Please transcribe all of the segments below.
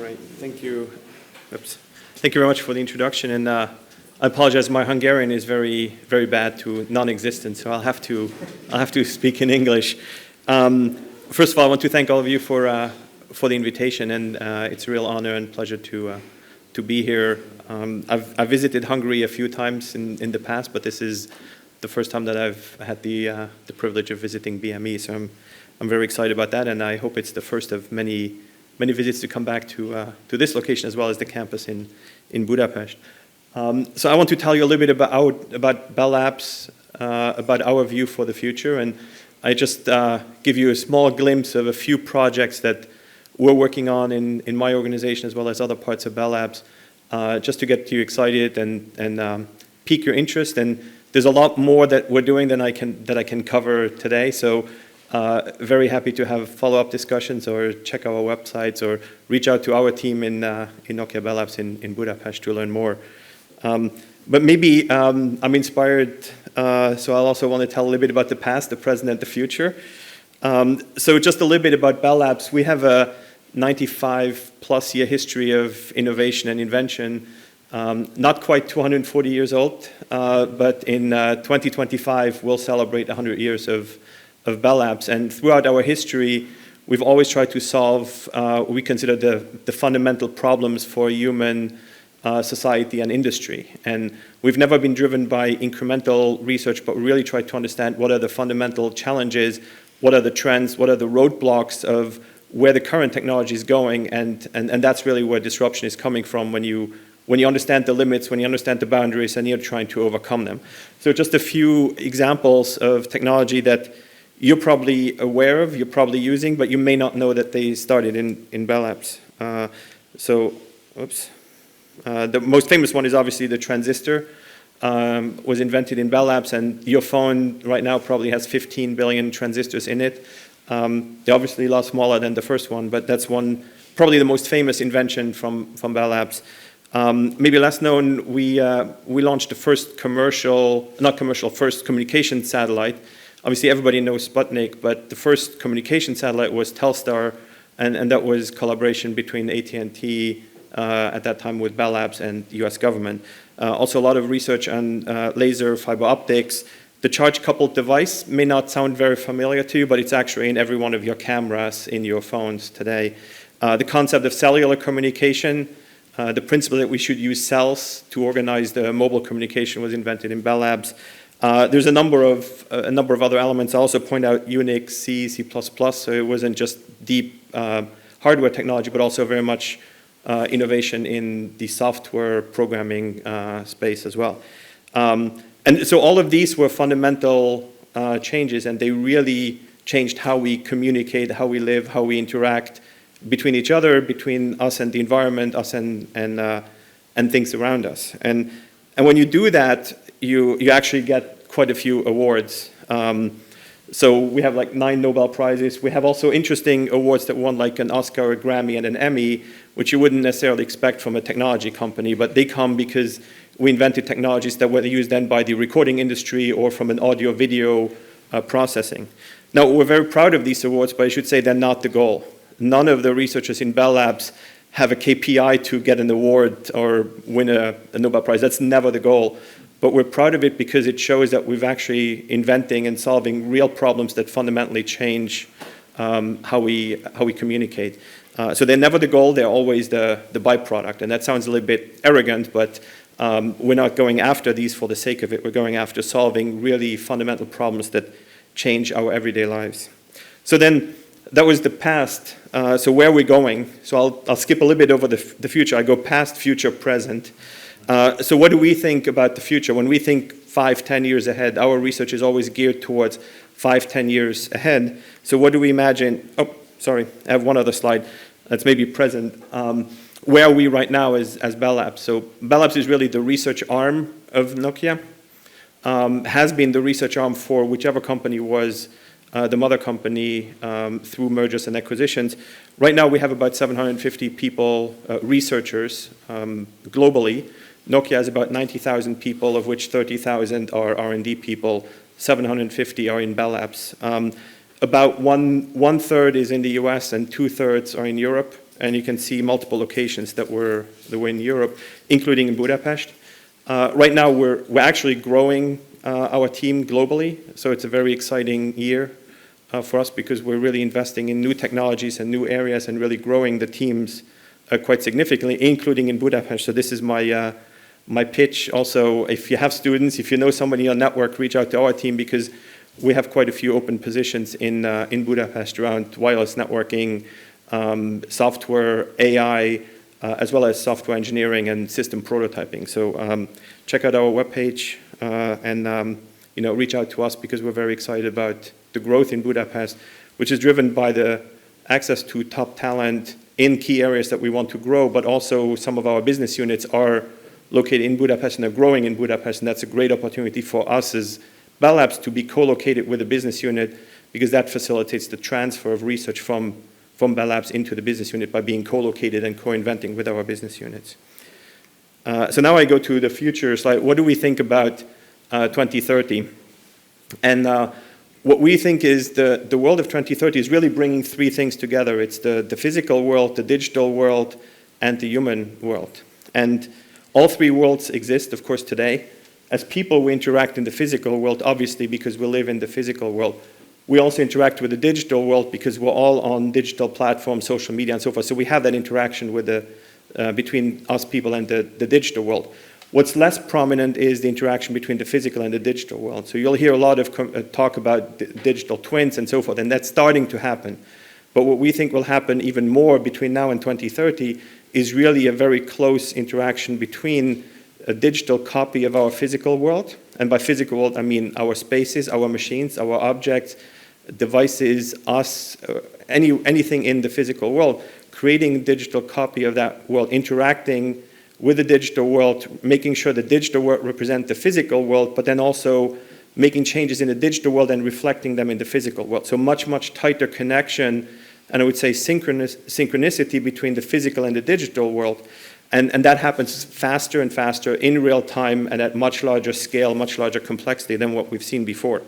Great. Thank you. Oops. Thank you very much for the introduction. And I apologize. My Hungarian is very, very bad to non-existent, so I'll have to speak in English. First of all, I want to thank all of you for the invitation, and it's a real honor and pleasure to be here. I've visited Hungary a few times in the past, but this is the first time that I've had the privilege of visiting BME. So I'm very excited about that, and I hope it's the first of many visits to come back to this location as well as the campus in Budapest. So I want to tell you a little bit about Bellaps, about our view for the future, and I just give you a small glimpse of a few projects that we're working on in my organization as well as other parts of Bellaps, just to get you excited and pique your interest. And there's a lot more that we're doing than that I can cover today. So very happy to have follow-up discussions or check our websites or reach out to our team in Nokia Bellaps in Budapest to learn more. But maybe I'm inspired, so I'll also want to tell a little bit about the past, the present, and the future. So just a little bit about Bellaps. We have a 95-plus year history of innovation and invention. Not quite 240 years old, but in 2025 we'll celebrate 100 years of Bellaps. And throughout our history, we've always tried to solve what we consider the fundamental problems for human society and industry. And we've never been driven by incremental research, but really tried to understand what are the fundamental challenges, what are the trends, what are the roadblocks of where the current technology is going, and that's really where disruption is coming from when you understand the limits, when you understand the boundaries, and you're trying to overcome them. So just a few examples of technology that you're probably aware of, you're probably using, but you may not know that they started in Bellaps. The most famous one is obviously the transistor. Was invented in Bellaps, and your phone right now probably has 15 billion transistors in it. They're obviously a lot smaller than the first one, but that's one, probably the most famous invention from Bellaps. Maybe less known, we launched the first first communication satellite. Obviously everybody knows Sputnik, but the first communication satellite was Telstar, and that was collaboration between AT&T at that time with Bellaps and the US government. Also a lot of research on laser fiber optics. The charge-coupled device may not sound very familiar to you, but it's actually in every one of your cameras in your phones today. The concept of cellular communication, the principle that we should use cells to organize the mobile communication was invented in Bellaps. There's a number of other elements. I also point out Unix, C, C++, so it wasn't just deep hardware technology, but also very much innovation in the software programming space as well. And so all of these were fundamental changes, and they really changed how we communicate, how we live, how we interact between each other, between us and the environment, us and things around us. And when you do that, you actually get quite a few awards. So we have like 9 Nobel Prizes. We have also interesting awards that won like an Oscar, a Grammy, and an Emmy, which you wouldn't necessarily expect from a technology company, but they come because we invented technologies that were used then by the recording industry or from an audio-video processing. Now, we're very proud of these awards, but I should say they're not the goal. None of the researchers in Bellaps have a KPI to get an award or win a Nobel Prize. That's never the goal. But we're proud of it because it shows that we've actually inventing and solving real problems that fundamentally change how we communicate. So they're never the goal, they're always the byproduct. And that sounds a little bit arrogant, but we're not going after these for the sake of it. We're going after solving really fundamental problems that change our everyday lives. So then, that was the past. So where are we going? So I'll skip a little bit over the future. I go past, future, present. So what do we think about the future? When we think 5-10 years ahead, our research is always geared towards 5-10 years ahead. So what do we imagine? Oh, sorry, I have one other slide. That's maybe present. Where are we right now as Bellaps? So Bellaps is really the research arm of Nokia. Has been the research arm for whichever company was the mother company through mergers and acquisitions. Right now we have about 750 people, researchers globally. Nokia has about 90,000 people, of which 30,000 are R&D people, 750 are in Bellaps. About one third is in the US and 2/3 are in Europe. and you can see multiple locations that were in Europe, including in Budapest. Right now, we're actually growing our team globally, so it's a very exciting year for us because we're really investing in new technologies and new areas and really growing the teams quite significantly, including in Budapest. So this is my pitch. Also, if you have students, if you know somebody on network, reach out to our team because we have quite a few open positions in Budapest around wireless networking, software, AI, as well as software engineering and system prototyping. So check out our webpage and reach out to us because we're very excited about the growth in Budapest, which is driven by the access to top talent in key areas that we want to grow, but also some of our business units are located in Budapest and are growing in Budapest, and that's a great opportunity for us as Bellaps to be co-located with a business unit because that facilitates the transfer of research from Bellaps into the business unit by being co-located and co-inventing with our business units. So now I go to the future slide. What do we think about 2030? And what we think is the world of 2030 is really bringing three things together. It's the physical world, the digital world, and the human world. And all three worlds exist, of course, today. As people, we interact in the physical world, obviously, because we live in the physical world. We also interact with the digital world because we're all on digital platforms, social media, and so forth. So we have that interaction with between us people and the digital world. What's less prominent is the interaction between the physical and the digital world. So you'll hear a lot of talk about digital twins and so forth, and that's starting to happen. But what we think will happen even more between now and 2030 is really a very close interaction between a digital copy of our physical world, and by physical world I mean our spaces, our machines, our objects, devices, us, anything in the physical world, creating a digital copy of that world, interacting with the digital world, making sure the digital world represents the physical world, but then also making changes in the digital world and reflecting them in the physical world. So much, much tighter connection, and I would say synchronicity between the physical and the digital world. And that happens faster and faster in real time and at much larger scale, much larger complexity than what we've seen before.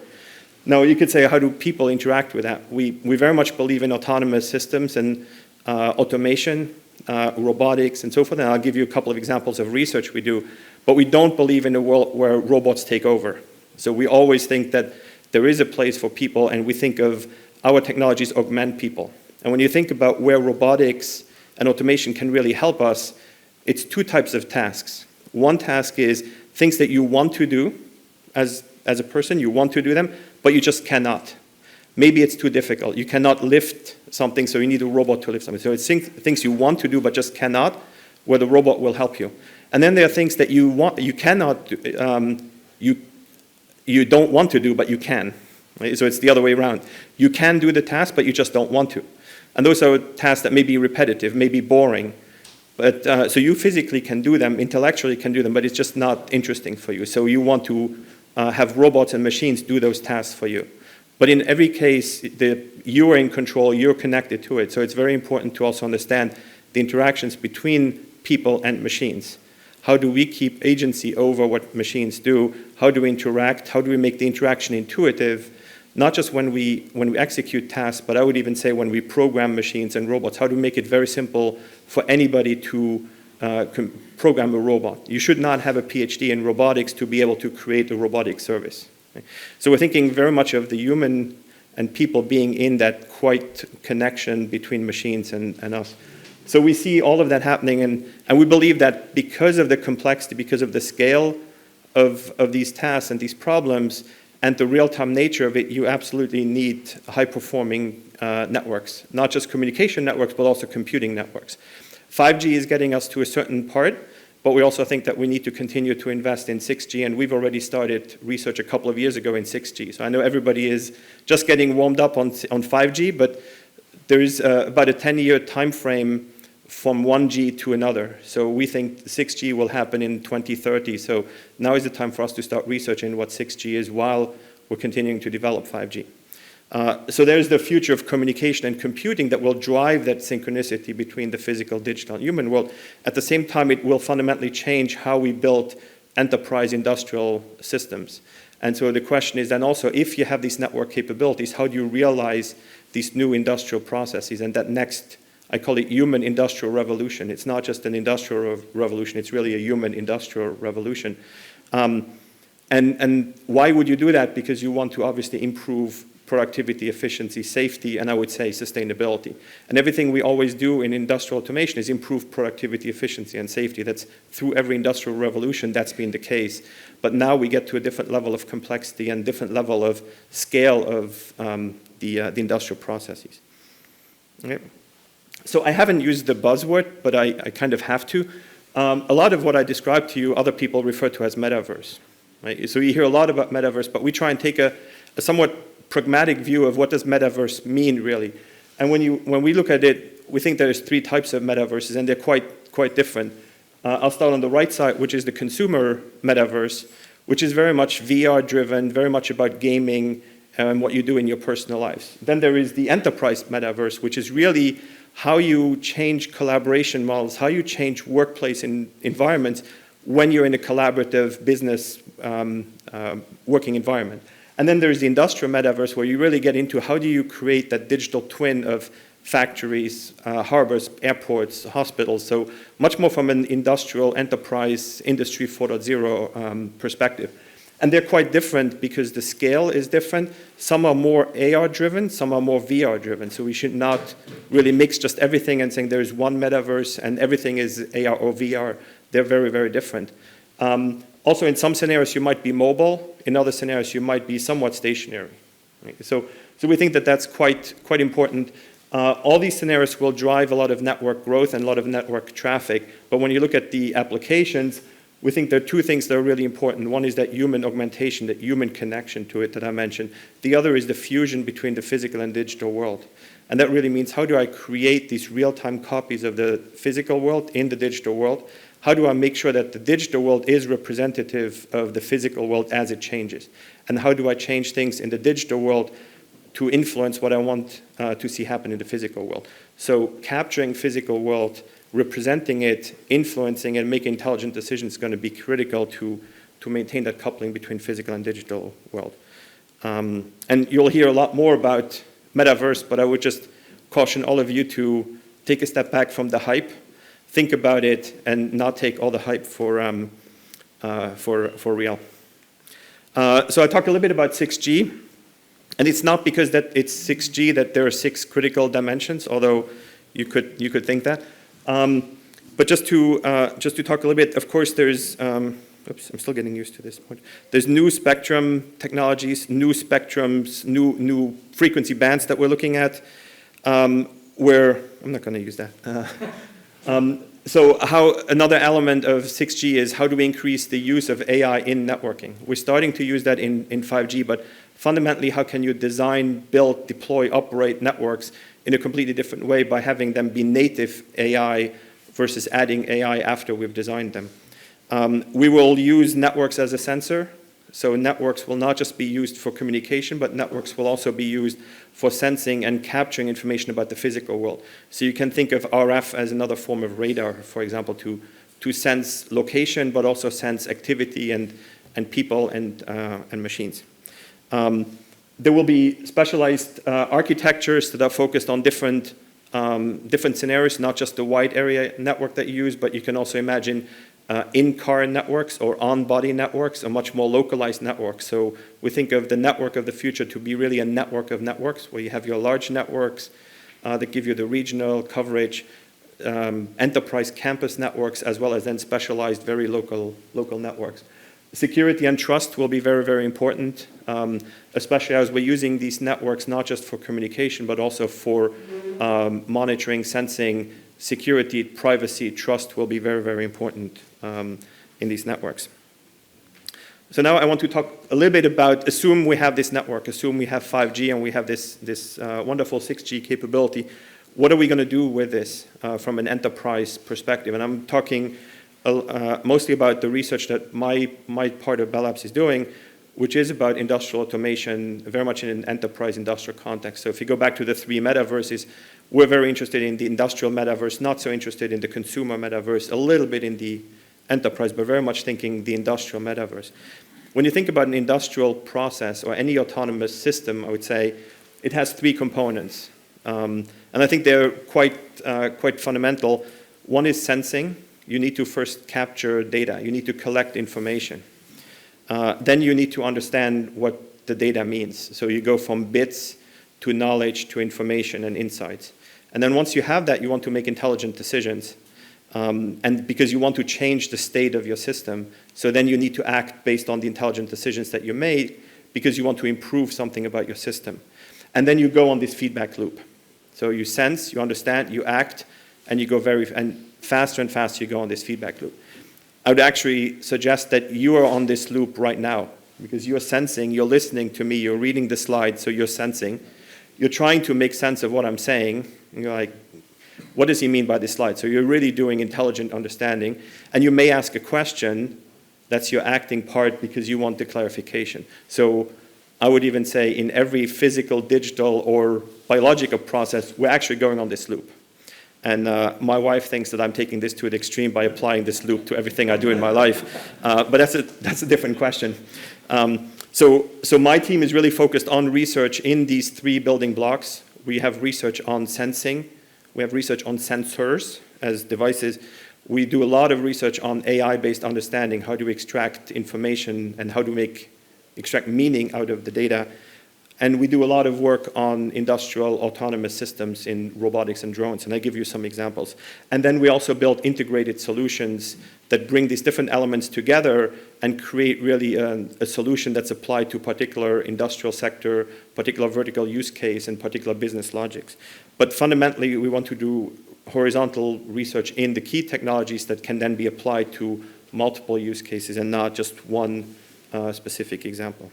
Now, you could say, how do people interact with that? We very much believe in autonomous systems and automation, robotics, and so forth. And I'll give you a couple of examples of research we do. But we don't believe in a world where robots take over. So we always think that there is a place for people, and we think of our technologies augment people. And when you think about where robotics and automation can really help us, it's two types of tasks. One task is things that you want to do as a person, you want to do them, but you just cannot. Maybe it's too difficult. You cannot lift something, so you need a robot to lift something. So it's things you want to do but just cannot, where the robot will help you. And then there are things that you cannot do, you don't want to do, but you can. Right? So it's the other way around. You can do the task, but you just don't want to. And those are tasks that may be repetitive, may be boring. But so you physically can do them, intellectually can do them, but it's just not interesting for you. So you want to have robots and machines do those tasks for you. But in every case, you're in control, you're connected to it. So it's very important to also understand the interactions between people and machines. How do we keep agency over what machines do? How do we interact? How do we make the interaction intuitive? Not just when we execute tasks, but I would even say when we program machines and robots. How do we make it very simple for anybody to program a robot? You should not have a PhD in robotics to be able to create a robotic service. So we're thinking very much of the human and people being in that quite connection between machines and us. So we see all of that happening, and we believe that because of the complexity, because of the scale of these tasks and these problems, and the real-time nature of it, you absolutely need high-performing networks, not just communication networks, but also computing networks. 5G is getting us to a certain part, but we also think that we need to continue to invest in 6G, and we've already started research a couple of years ago in 6G. So I know everybody is just getting warmed up on 5G, but there is about a 10-year time frame from 1G to another. So we think 6G will happen in 2030. So now is the time for us to start researching what 6G is while we're continuing to develop 5G. So there's the future of communication and computing that will drive that synchronicity between the physical, digital, and human world. At the same time, it will fundamentally change how we build enterprise industrial systems. And so the question is then also, if you have these network capabilities, how do you realize these new industrial processes and that next I call it human industrial revolution. It's not just an industrial revolution, it's really a human industrial revolution. And why would you do that? Because you want to obviously improve productivity, efficiency, safety, and I would say sustainability. And everything we always do in industrial automation is improve productivity, efficiency, and safety. That's through every industrial revolution, that's been the case. But now we get to a different level of complexity and different level of scale of the industrial processes. Okay. So I haven't used the buzzword, but I kind of have to. A lot of what I described to you, other people refer to as Metaverse. Right? So you hear a lot about Metaverse, but we try and take a somewhat pragmatic view of what does Metaverse mean, really. And when we look at it, we think there's 3 types of Metaverses, and they're quite different. I'll start on the right side, which is the consumer Metaverse, which is very much VR-driven, very much about gaming and what you do in your personal lives. Then there is the enterprise Metaverse, which is really how you change collaboration models, how you change workplace environments when you're in a collaborative business working environment. And then there's the industrial Metaverse, where you really get into how do you create that digital twin of factories, harbors, airports, hospitals. So much more from an industrial enterprise, Industry 4.0 perspective. And they're quite different because the scale is different. Some are more AR-driven, some are more VR-driven. So we should not really mix just everything and saying there's one Metaverse and everything is AR or VR. They're very, very different. Also, in some scenarios, you might be mobile. In other scenarios, you might be somewhat stationary. Right? So we think that that's quite important. All these scenarios will drive a lot of network growth and a lot of network traffic. But when you look at the applications, we think there are 2 things that are really important. One is that human augmentation, that human connection to it that I mentioned. The other is the fusion between the physical and digital world. And that really means, how do I create these real-time copies of the physical world in the digital world? How do I make sure that the digital world is representative of the physical world as it changes? And how do I change things in the digital world to influence what I want to see happen in the physical world? So capturing physical world, representing it, influencing it, making intelligent decisions is going to be critical to maintain that coupling between physical and digital world. And you'll hear a lot more about Metaverse, but I would just caution all of you to take a step back from the hype, think about it, and not take all the hype for real. So I talked a little bit about 6G, and it's not because that it's 6G that there are 6 critical dimensions, although you could think that. But just to talk a little bit, of course, there's oops, I'm still getting used to this point. There's new spectrum technologies, new spectrums, new frequency bands that we're looking at. Where I'm not going to use that. So another element of 6G is how do we increase the use of AI in networking? We're starting to use that in 5G, but fundamentally, how can you design, build, deploy, operate networks in a completely different way by having them be native AI versus adding AI after we've designed them? We will use networks as a sensor. So networks will not just be used for communication, but networks will also be used for sensing and capturing information about the physical world. So you can think of RF as another form of radar, for example, to sense location, but also sense activity and people and machines. There will be specialized architectures that are focused on different scenarios, not just the wide area network that you use, but you can also imagine in-car networks or on-body networks, a much more localized network. So we think of the network of the future to be really a network of networks, where you have your large networks that give you the regional coverage, enterprise campus networks, as well as then specialized, very local networks. Security and trust will be very, very important, especially as we're using these networks not just for communication, but also for monitoring, sensing. Security, privacy, trust will be very, very important in these networks. So now I want to talk a little bit about, assume we have this network, assume we have 5G and we have this wonderful 6G capability. What are we going to do with this from an enterprise perspective? And I'm talking mostly about the research that my part of Bellaps is doing, which is about industrial automation, very much in an enterprise industrial context. So if you go back to the 3 metaverses, we're very interested in the industrial metaverse, not so interested in the consumer metaverse, a little bit in the enterprise, but very much thinking the industrial metaverse. When you think about an industrial process or any autonomous system, I would say it has 3 components. And I think they're quite fundamental. One is sensing. You need to first capture data. You need to collect information. Then you need to understand what the data means. So you go from bits to knowledge to information and insights. And then once you have that, you want to make intelligent decisions. And because you want to change the state of your system, so then you need to act based on the intelligent decisions that you made because you want to improve something about your system. And then you go on this feedback loop. So you sense, you understand, you act, and you go and faster and faster you go on this feedback loop. I would actually suggest that you are on this loop right now because you're sensing, you're listening to me, you're reading the slides, so you're sensing. You're trying to make sense of what I'm saying. And you're like, what does he mean by this slide? So you're really doing intelligent understanding. And you may ask a question. That's your acting part because you want the clarification. So I would even say in every physical, digital, or biological process, we're actually going on this loop. And my wife thinks that I'm taking this to an extreme by applying this loop to everything I do in my life. But that's a different question. So my team is really focused on research in these 3 building blocks. We have research on sensing. We have research on sensors as devices. We do a lot of research on AI-based understanding, how to extract information and how to extract meaning out of the data. And we do a lot of work on industrial autonomous systems in robotics and drones, and I give you some examples. And then we also build integrated solutions that bring these different elements together and create really a solution that's applied to particular industrial sector, particular vertical use case, and particular business logics. But fundamentally, we want to do horizontal research in the key technologies that can then be applied to multiple use cases and not just one specific example.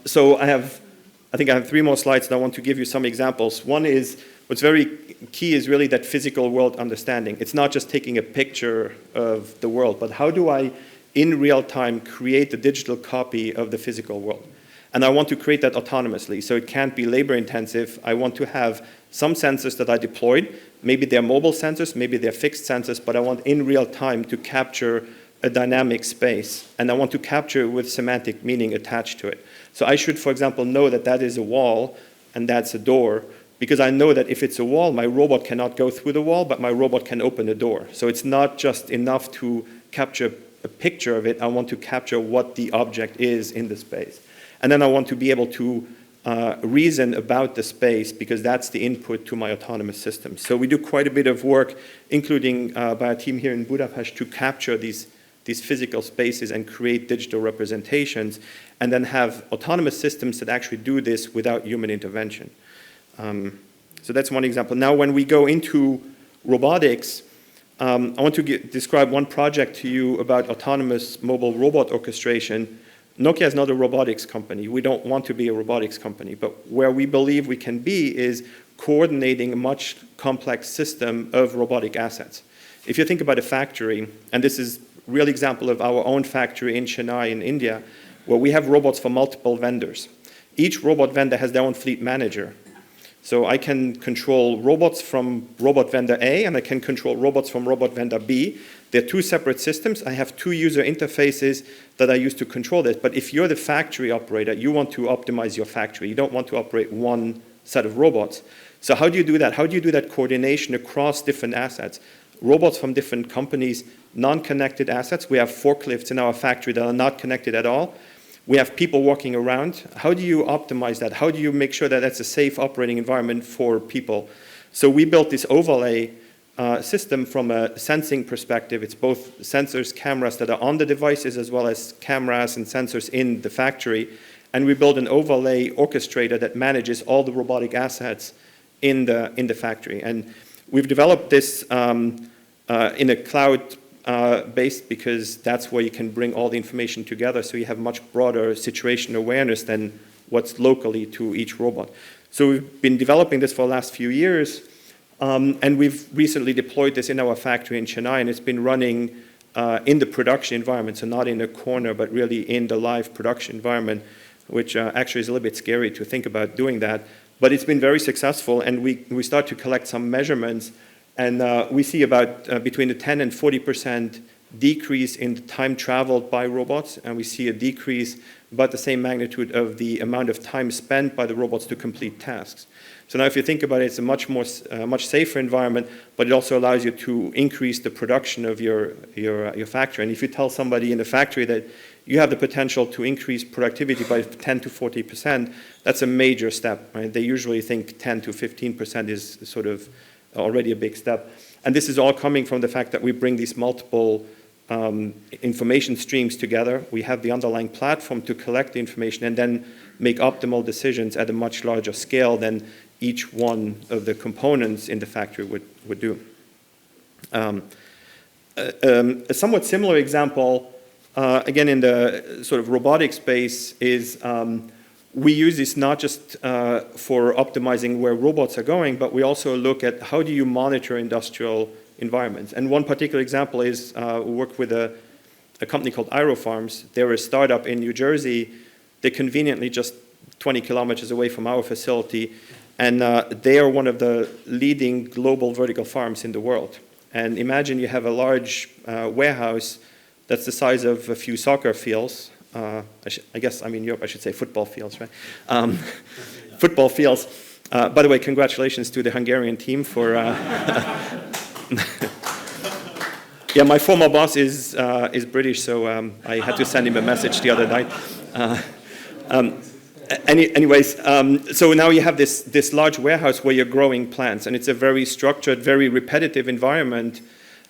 So I think I have 3 more slides and I want to give you some examples. One is, what's very key is really that physical world understanding. It's not just taking a picture of the world, but how do I, in real time, create a digital copy of the physical world? And I want to create that autonomously, so it can't be labor intensive. I want to have some sensors that I deployed. Maybe they're mobile sensors, maybe they're fixed sensors, but I want in real time to capture a dynamic space, and I want to capture it with semantic meaning attached to it. So I should, for example, know that that is a wall and that's a door, because I know that if it's a wall, my robot cannot go through the wall, but my robot can open the door. So it's not just enough to capture a picture of it, I want to capture what the object is in the space. And then I want to be able to reason about the space, because that's the input to my autonomous system. So we do quite a bit of work, including by a team here in Budapest, to capture these physical spaces and create digital representations, and then have autonomous systems that actually do this without human intervention. So that's one example. Now, when we go into robotics, I want to describe one project to you about autonomous mobile robot orchestration. Nokia is not a robotics company. We don't want to be a robotics company, but where we believe we can be is coordinating a much complex system of robotic assets. If you think about a factory, and this is a real example of our own factory in Chennai in India, where we have robots for multiple vendors. Each robot vendor has their own fleet manager. So I can control robots from robot vendor A, and I can control robots from robot vendor B. They're 2 separate systems. I have 2 user interfaces that I use to control this. But if you're the factory operator, you want to optimize your factory. You don't want to operate one set of robots. So how do you do that? How do you do that coordination across different assets? Robots from different companies, non-connected assets. We have forklifts in our factory that are not connected at all. We have people walking around. How do you optimize that? How do you make sure that that's a safe operating environment for people? So we built this overlay system from a sensing perspective. It's both sensors, cameras that are on the devices, as well as cameras and sensors in the factory. And we build an overlay orchestrator that manages all the robotic assets in the factory. And we've developed this in a cloud based, because that's where you can bring all the information together, so you have much broader situation awareness than what's locally to each robot. So we've been developing this for the last few years, and we've recently deployed this in our factory in Chennai, and it's been running in the production environment, so not in a corner, but really in the live production environment, which actually is a little bit scary to think about doing that. But it's been very successful, and we start to collect some measurements. And we see about between a 10 and 40% decrease in the time traveled by robots, and we see a decrease about the same magnitude of the amount of time spent by the robots to complete tasks. So now if you think about it, it's a much safer environment, but it also allows you to increase the production of your factory. And if you tell somebody in the factory that you have the potential to increase productivity by 10 to 40%, that's a major step, right? They usually think 10 to 15% is sort of already a big step. And this is all coming from the fact that we bring these multiple information streams together. We have the underlying platform to collect the information and then make optimal decisions at a much larger scale than each one of the components in the factory would do. A somewhat similar example, again in the sort of robotic space, is we use this not just for optimizing where robots are going, but we also look at how do you monitor industrial environments. And one particular example is we work with a company called Aerofarms. They're a startup in New Jersey. They're conveniently just 20 kilometers away from our facility. And they are one of the leading global vertical farms in the world. And imagine you have a large warehouse that's the size of a few soccer fields. I guess I'm in Europe, I should say football fields, right? Football fields. By the way, congratulations to the Hungarian team for... Yeah, my former boss is British, so I had to send him a message the other night. So now you have this large warehouse where you're growing plants, and it's a very structured, very repetitive environment,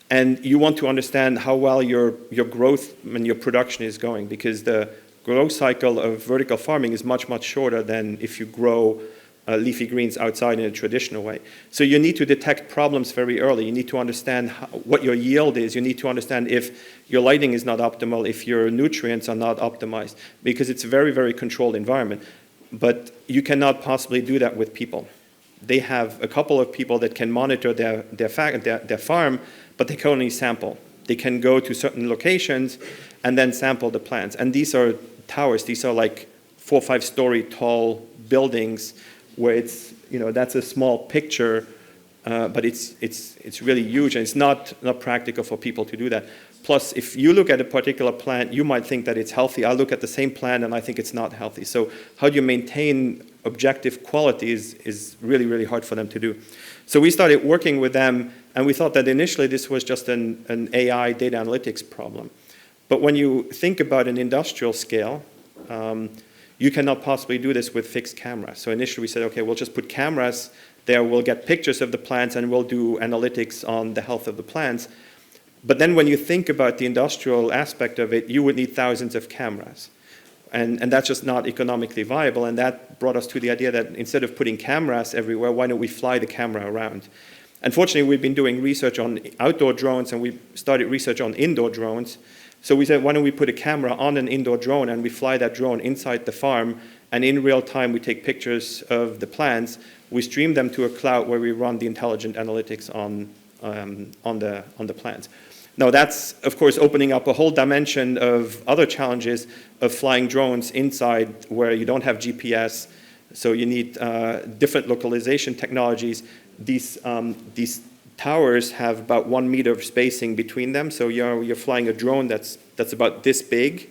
and you want to understand how well your growth and your production is going, because the growth cycle of vertical farming is much, much shorter than if you grow leafy greens outside in a traditional way. So you need to detect problems very early. You need to understand what your yield is. You need to understand if your lighting is not optimal, if your nutrients are not optimized, because it's a very, very controlled environment. But you cannot possibly do that with people. They have a couple of people that can monitor their farm, but they can only sample. They can go to certain locations and then sample the plants. And these are towers. These are like 4 or 5 story tall buildings where it's, that's a small picture, but it's really huge, and it's not practical for people to do that. Plus, if you look at a particular plant, you might think that it's healthy. I look at the same plant and I think it's not healthy. So how do you maintain objective quality is really, really hard for them to do. So we started working with them, and we thought that initially this was just an AI data analytics problem. But when you think about an industrial scale, you cannot possibly do this with fixed cameras. So initially we said, okay, we'll just put cameras there, we'll get pictures of the plants, and we'll do analytics on the health of the plants. But then when you think about the industrial aspect of it, you would need thousands of cameras. And that's just not economically viable, and that brought us to the idea that instead of putting cameras everywhere, why don't we fly the camera around? Unfortunately, we've been doing research on outdoor drones, and we started research on indoor drones. So we said, why don't we put a camera on an indoor drone, and we fly that drone inside the farm, and in real time we take pictures of the plants, we stream them to a cloud where we run the intelligent analytics on the plants. Now that's, of course, opening up a whole dimension of other challenges of flying drones inside where you don't have GPS, so you need different localization technologies. These towers have about 1 meter of spacing between them, so you're flying a drone that's about this big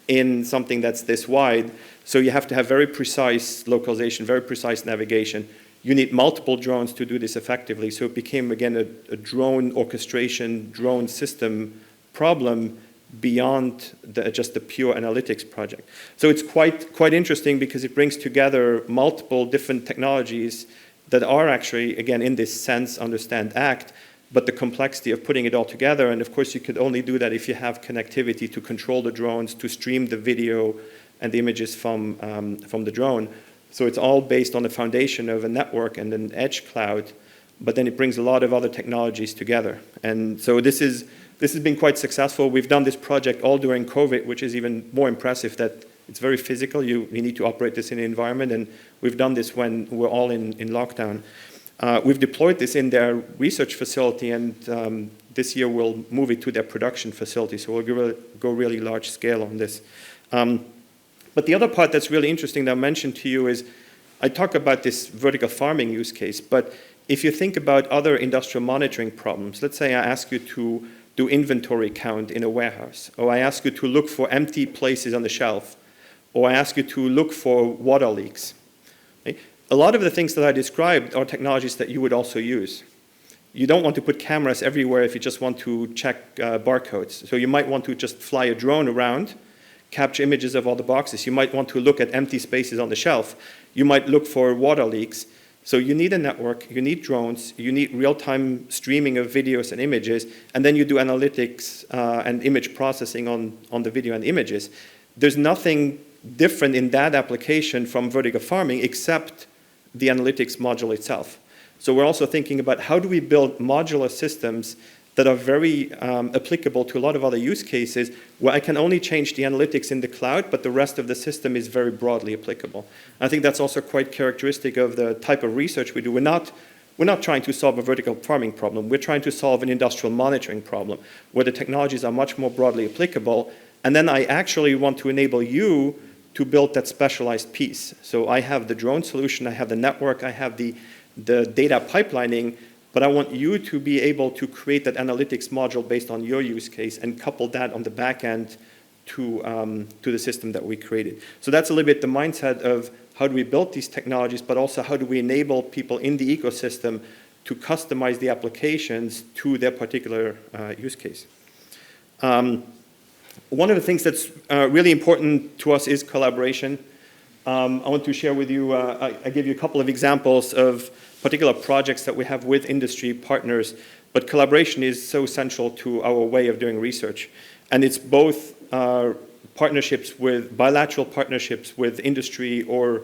in something that's this wide, so you have to have very precise localization, very precise navigation. You need multiple drones to do this effectively, so it became, again, a drone orchestration, drone system problem beyond just the pure analytics project. So it's quite interesting because it brings together multiple different technologies that are actually, again, in this sense, understand, act, but the complexity of putting it all together, and of course you could only do that if you have connectivity to control the drones, to stream the video and the images from the drone. So it's all based on the foundation of a network and an edge cloud, but then it brings a lot of other technologies together. And so this has been quite successful. We've done this project all during COVID, which is even more impressive that it's very physical. You need to operate this in an environment, and we've done this when we're all in lockdown. We've deployed this in their research facility, and this year we'll move it to their production facility, so we'll go really large scale on this. But the other part that's really interesting that I mentioned to you is, I talk about this vertical farming use case, but if you think about other industrial monitoring problems, let's say I ask you to do inventory count in a warehouse, or I ask you to look for empty places on the shelf, or I ask you to look for water leaks. Okay? A lot of the things that I described are technologies that you would also use. You don't want to put cameras everywhere if you just want to check barcodes. So you might want to just fly a drone around, capture images of all the boxes. You might want to look at empty spaces on the shelf. You might look for water leaks. So you need a network, you need drones, you need real-time streaming of videos and images, and then you do analytics and image processing on the video and images. There's nothing different in that application from vertical farming except the analytics module itself. So we're also thinking about how do we build modular systems that are very applicable to a lot of other use cases where I can only change the analytics in the cloud, but the rest of the system is very broadly applicable. I think that's also quite characteristic of the type of research we do. We're not trying to solve a vertical farming problem. We're trying to solve an industrial monitoring problem where the technologies are much more broadly applicable. And then I actually want to enable you to build that specialized piece. So I have the drone solution, I have the network, I have the data pipelining, but I want you to be able to create that analytics module based on your use case and couple that on the back end to the system that we created. So that's a little bit the mindset of how do we build these technologies, but also how do we enable people in the ecosystem to customize the applications to their particular use case. One of the things that's really important to us is collaboration. I want to share with you, I give you a couple of examples of particular projects that we have with industry partners, but collaboration is so central to our way of doing research. And it's both partnerships with, bilateral partnerships with industry or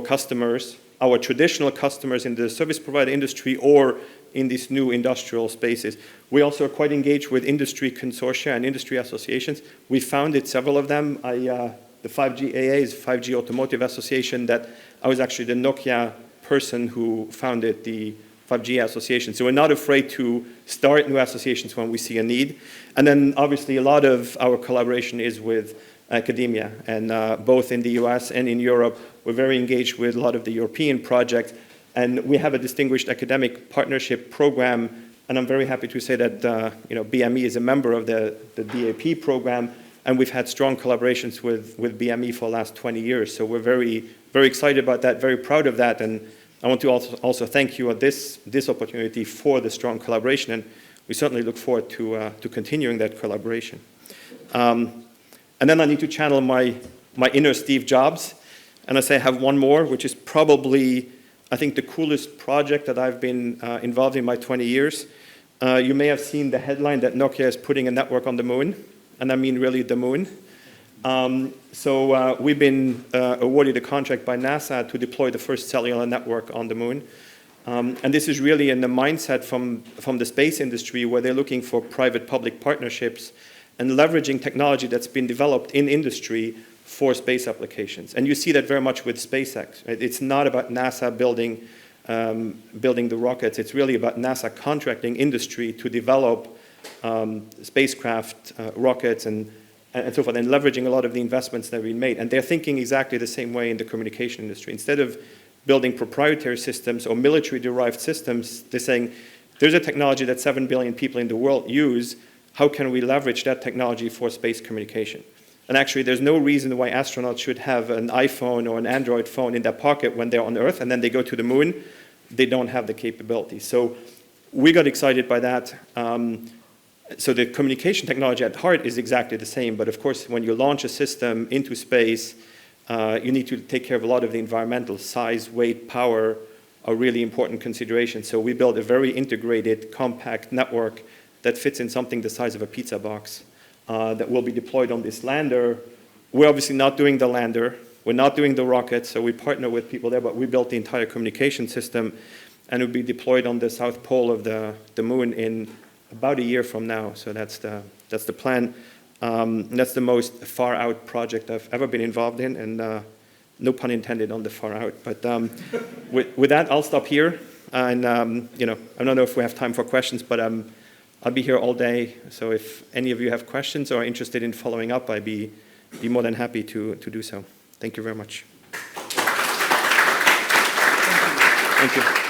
customers, our traditional customers in the service provider industry or in these new industrial spaces. We also are quite engaged with industry consortia and industry associations. We founded several of them. The 5G AA is 5G Automotive Association that I was actually the Nokia person who founded the 5G association. So we're not afraid to start new associations when we see a need. And then obviously a lot of our collaboration is with academia, and both in the US and in Europe, we're very engaged with a lot of the European projects. And we have a distinguished academic partnership program, and I'm very happy to say that BME is a member of the DAP program, and we've had strong collaborations with BME for the last 20 years. So we're very, very excited about that, very proud of that, and I want to also thank you on this opportunity for the strong collaboration, and we certainly look forward to continuing that collaboration. And then I need to channel my inner Steve Jobs, and I say I have one more, which is probably, I think, the coolest project that I've been involved in my 20 years. You may have seen the headline that Nokia is putting a network on the moon, and I mean really the moon. So we've been awarded a contract by NASA to deploy the first cellular network on the moon. And this is really in the mindset from the space industry where they're looking for private-public partnerships and leveraging technology that's been developed in industry for space applications. And you see that very much with SpaceX. Right? It's not about NASA building the rockets. It's really about NASA contracting industry to develop spacecraft, rockets, and so forth, and leveraging a lot of the investments that have been made. And they're thinking exactly the same way in the communication industry. Instead of building proprietary systems or military-derived systems, they're saying, there's a technology that 7 billion people in the world use. How can we leverage that technology for space communication? And actually, there's no reason why astronauts should have an iPhone or an Android phone in their pocket when they're on Earth, and then they go to the moon. They don't have the capability. So we got excited by that. So the communication technology at heart is exactly the same, but of course, when you launch a system into space, you need to take care of a lot of the environmental size, weight, power are really important considerations. So we built a very integrated, compact network that fits in something the size of a pizza box that will be deployed on this lander. We're obviously not doing the lander. We're not doing the rocket, so we partner with people there, but we built the entire communication system, and it will be deployed on the south pole of the moon in about a year from now. So that's the plan. That's the most far out project I've ever been involved in, and no pun intended on the far out. But with that, I'll stop here. And I don't know if we have time for questions, but I'll be here all day. So if any of you have questions or are interested in following up, I'd be more than happy to do so. Thank you very much. Thank you.